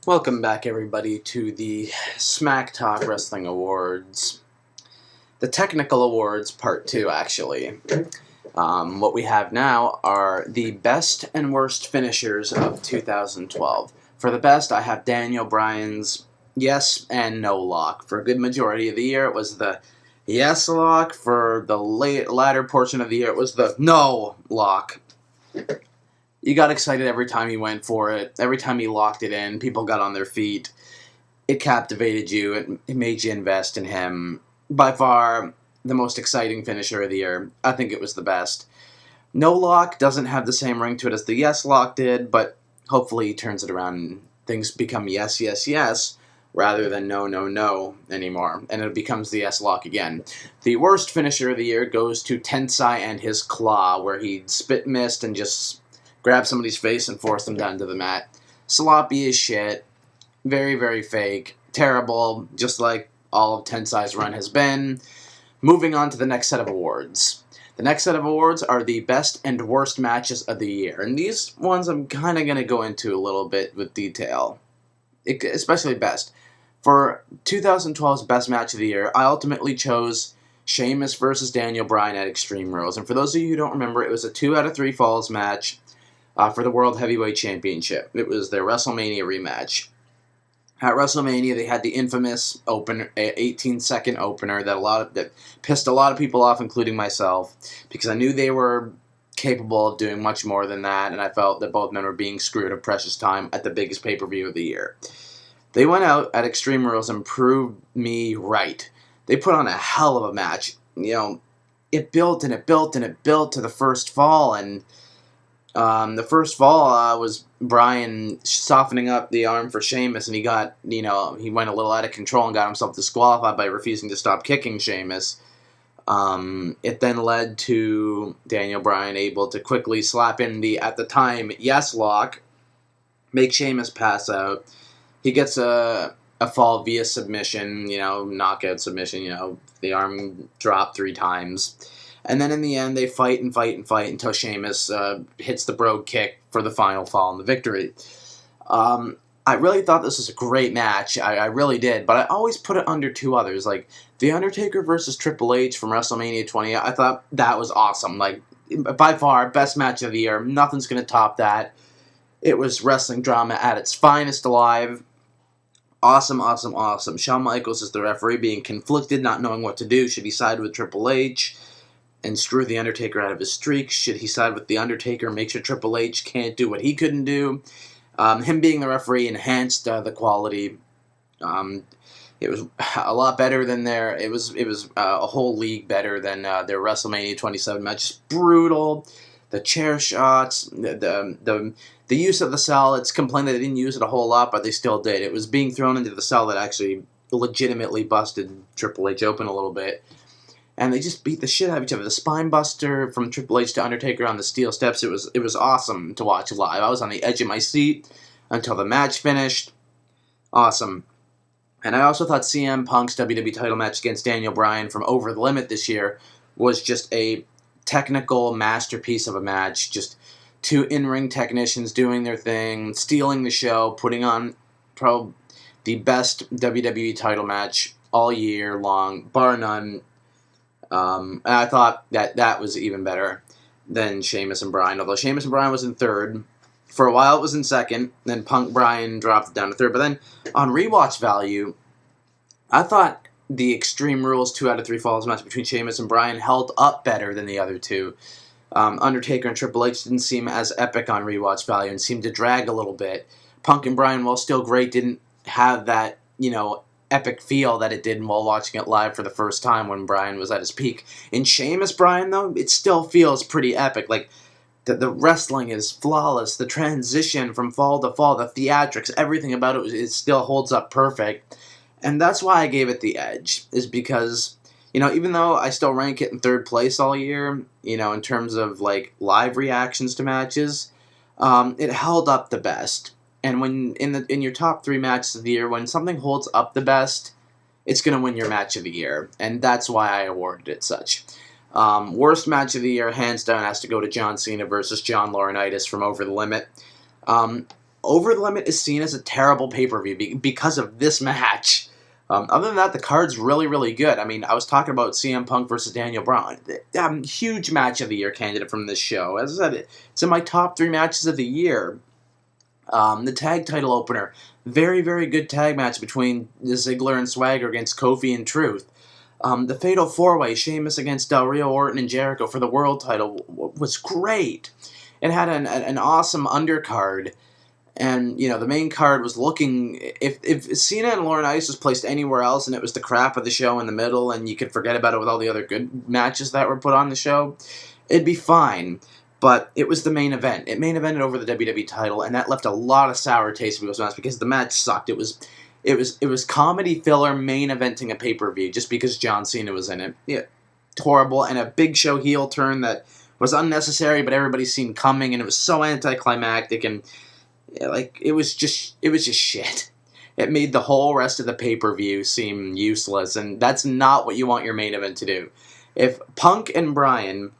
Welcome back, everybody, to the Smack Talk Wrestling Awards. The Technical Awards, Part 2, actually. What we have now are the best and worst finishers of 2012. For the best, I have Daniel Bryan's yes and no lock. For a good majority of the year, it was the yes lock. For the latter portion of the year, it was the no lock. You got excited every time he went for it. Every time he locked it in, people got on their feet. It captivated you. It made you invest in him. By far, the most exciting finisher of the year. I think it was the best. No lock doesn't have the same ring to it as the yes lock did, but hopefully he turns it around and things become yes, yes, yes, rather than no, no, no anymore. And it becomes the yes lock again. The worst finisher of the year goes to Tensai and his claw, where he spit missed and just grab somebody's face and force them down to the mat. Sloppy as shit. Very, very fake. Terrible, just like all of Tensai's run has been. Moving on to the next set of awards. The next set of awards are the best and worst matches of the year. And these ones I'm kind of going to go into a little bit with detail. Especially best. For 2012's best match of the year, I ultimately chose Sheamus versus Daniel Bryan at Extreme Rules. And for those of you who don't remember, it was a 2 out of 3 falls match. For the World Heavyweight Championship. It was their WrestleMania rematch. At WrestleMania, they had the infamous 18-second opener that pissed a lot of people off, including myself, because I knew they were capable of doing much more than that, and I felt that both men were being screwed of precious time at the biggest pay-per-view of the year. They went out at Extreme Rules and proved me right. They put on a hell of a match. You know, it built and it built and it built to the first fall, and the first fall was Bryan softening up the arm for Sheamus, and he went a little out of control and got himself disqualified by refusing to stop kicking Sheamus. It then led to Daniel Bryan able to quickly slap in the, at the time, yes lock, make Sheamus pass out. He gets a fall via submission, knockout submission, the arm dropped 3 times. And then in the end, they fight and fight and fight until Sheamus hits the brogue kick for the final fall and the victory. I really thought this was a great match. I really did. But I always put it under 2 others. Like, The Undertaker versus Triple H from WrestleMania 20. I thought that was awesome. Like, by far, best match of the year. Nothing's going to top that. It was wrestling drama at its finest alive. Awesome, awesome, awesome. Shawn Michaels is the referee, being conflicted, not knowing what to do. Should he side with Triple H and screw The Undertaker out of his streak? Should he side with The Undertaker, make sure Triple H can't do what he couldn't do? Him being the referee enhanced the quality. It was a lot better than it was a whole league better than their WrestleMania 27 match. Just brutal. The chair shots, the use of the cell. It's complained that they didn't use it a whole lot, but they still did. It was being thrown into the cell that actually legitimately busted Triple H open a little bit. And they just beat the shit out of each other. The spine buster from Triple H to Undertaker on the steel steps, it was awesome to watch live. I was on the edge of my seat until the match finished. Awesome. And I also thought CM Punk's WWE title match against Daniel Bryan from Over the Limit this year was just a technical masterpiece of a match. Just 2 in-ring technicians doing their thing, stealing the show, putting on probably the best WWE title match all year long, bar none. And I thought that was even better than Sheamus and Bryan. Although Sheamus and Bryan was in 3rd. For a while it was in 2nd. Then Punk Bryan dropped it down to 3rd. But then on rewatch value, I thought the Extreme Rules 2 out of 3 falls match between Sheamus and Bryan held up better than the other 2. Undertaker and Triple H didn't seem as epic on rewatch value and seemed to drag a little bit. Punk and Bryan, while still great, didn't have that, epic feel that it did while watching it live for the first time when Bryan was at his peak. In Sheamus Bryan, though, it still feels pretty epic. Like, the wrestling is flawless. The transition from fall to fall, the theatrics, everything about it still holds up perfect. And that's why I gave it the edge, is because, even though I still rank it in 3rd place all year, in terms of, like, live reactions to matches, it held up the best. And when in your top 3 matches of the year, when something holds up the best, it's going to win your match of the year. And that's why I awarded it such. Worst match of the year, hands down, has to go to John Cena versus John Laurinaitis from Over the Limit. Over the Limit is seen as a terrible pay-per-view because of this match. Other than that, the card's really, really good. I mean, I was talking about CM Punk versus Daniel Bryan. Huge match of the year candidate from this show. As I said, it's in my top 3 matches of the year. The tag title opener, very, very good tag match between Ziggler and Swagger against Kofi and Truth. The Fatal 4-Way, Sheamus against Del Rio, Orton, and Jericho for the world title was great. It had an awesome undercard. And, the main card was looking... If Cena and Laurinaitis was placed anywhere else and it was the crap of the show in the middle and you could forget about it with all the other good matches that were put on the show, it'd be fine. But it was the main event. It main evented over the WWE title, and that left a lot of sour taste in people's mouths because the match sucked. It was comedy filler main eventing a pay-per-view just because John Cena was in it. Yeah, horrible, and a big show heel turn that was unnecessary, but everybody's seen coming, and it was so anticlimactic, and it was just shit. It made the whole rest of the pay-per-view seem useless, and that's not what you want your main event to do. If Punk and Bryan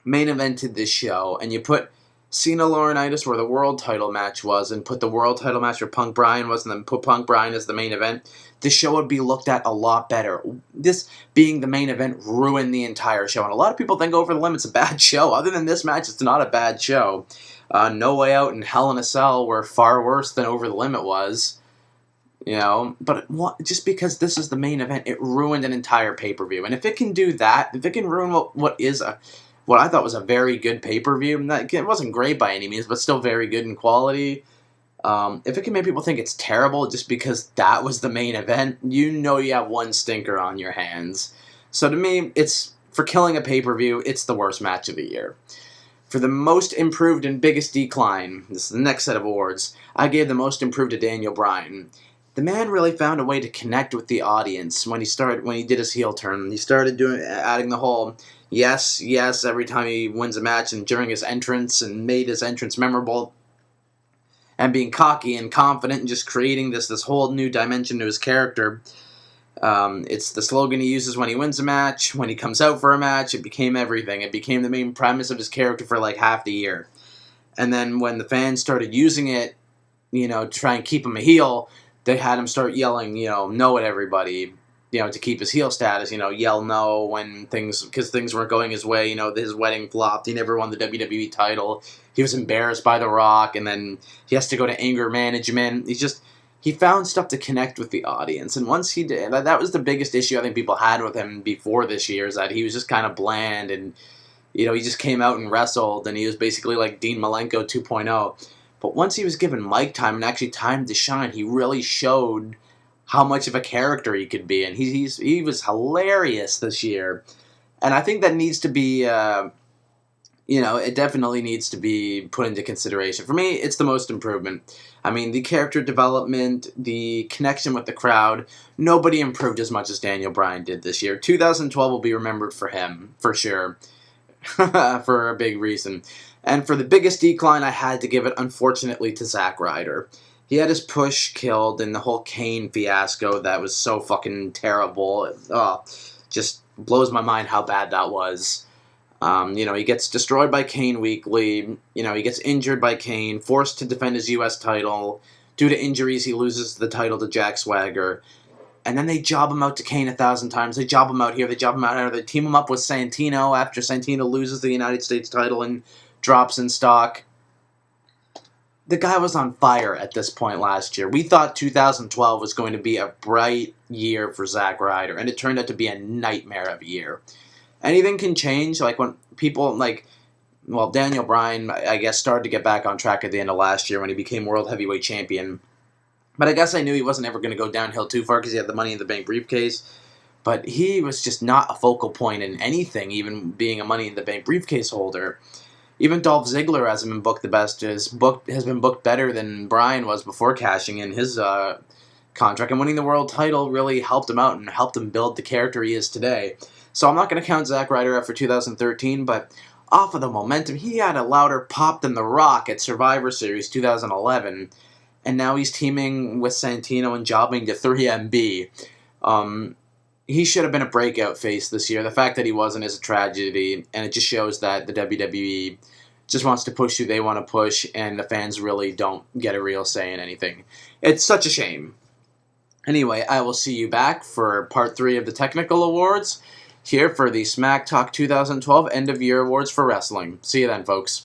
main evented this show, and you put Cena Laurinaitis where the world title match was, and put the world title match where Punk Bryan was, and then put Punk Bryan as the main event, the show would be looked at a lot better. This being the main event ruined the entire show, and a lot of people think Over the Limit's a bad show. Other than this match, it's not a bad show. No Way Out and Hell in a Cell were far worse than Over the Limit was. But just because this is the main event, it ruined an entire pay-per-view. And if it can do that, if it can ruin what I thought was a very good pay-per-view, it wasn't great by any means, but still very good in quality. If it can make people think it's terrible just because that was the main event, you have one stinker on your hands. So to me, it's for killing a pay-per-view, it's the worst match of the year. For the most improved and biggest decline, this is the next set of awards, I gave the most improved to Daniel Bryan. The man really found a way to connect with the audience when he did his heel turn. He started adding the whole yes, every time he wins a match and during his entrance and made his entrance memorable. And being cocky and confident and just creating this whole new dimension to his character. It's the slogan he uses when he wins a match, when he comes out for a match. It became everything. It became the main premise of his character for like half the year. And then when the fans started using it, to try and keep him a heel, they had him start yelling, no at everybody, to keep his heel status, yell no because things weren't going his way, his wedding flopped, he never won the WWE title, he was embarrassed by The Rock, and then he has to go to anger management. He found stuff to connect with the audience, and once he did, that was the biggest issue I think people had with him before this year, is that he was just kind of bland, and, he just came out and wrestled, and he was basically like Dean Malenko 2.0. But once he was given mic time and actually time to shine, he really showed how much of a character he could be. And he was hilarious this year. And I think that needs to be, it definitely needs to be put into consideration. For me, it's the most improvement. I mean, the character development, the connection with the crowd, nobody improved as much as Daniel Bryan did this year. 2012 will be remembered for him, for sure, for a big reason. And for the biggest decline, I had to give it, unfortunately, to Zack Ryder. He had his push killed in the whole Kane fiasco that was so fucking terrible. Just blows my mind how bad that was. He gets destroyed by Kane weekly. He gets injured by Kane, forced to defend his U.S. title. Due to injuries, he loses the title to Jack Swagger. And then they job him out to Kane 1,000 times. They job him out here, they job him out there. They team him up with Santino after Santino loses the United States title and drops in stock. The guy was on fire at this point last year. We thought 2012 was going to be a bright year for Zack Ryder, and it turned out to be a nightmare of a year. Anything can change, like when people, Daniel Bryan, I guess, started to get back on track at the end of last year when he became World Heavyweight Champion. But I guess I knew he wasn't ever going to go downhill too far because he had the Money in the Bank briefcase. But he was just not a focal point in anything, even being a Money in the Bank briefcase holder. Even Dolph Ziggler hasn't been booked the best. Has been booked better than Bryan was before cashing in his contract. And winning the world title really helped him out and helped him build the character he is today. So I'm not going to count Zack Ryder out for 2013, but off of the momentum, he had a louder pop than The Rock at Survivor Series 2011. And now he's teaming with Santino and jobbing to 3MB. He should have been a breakout face this year. The fact that he wasn't is a tragedy, and it just shows that the WWE just wants to push who they want to push, and the fans really don't get a real say in anything. It's such a shame. Anyway, I will see you back for part 3 of the technical awards here for the Smack Talk 2012 End of Year Awards for Wrestling. See you then, folks.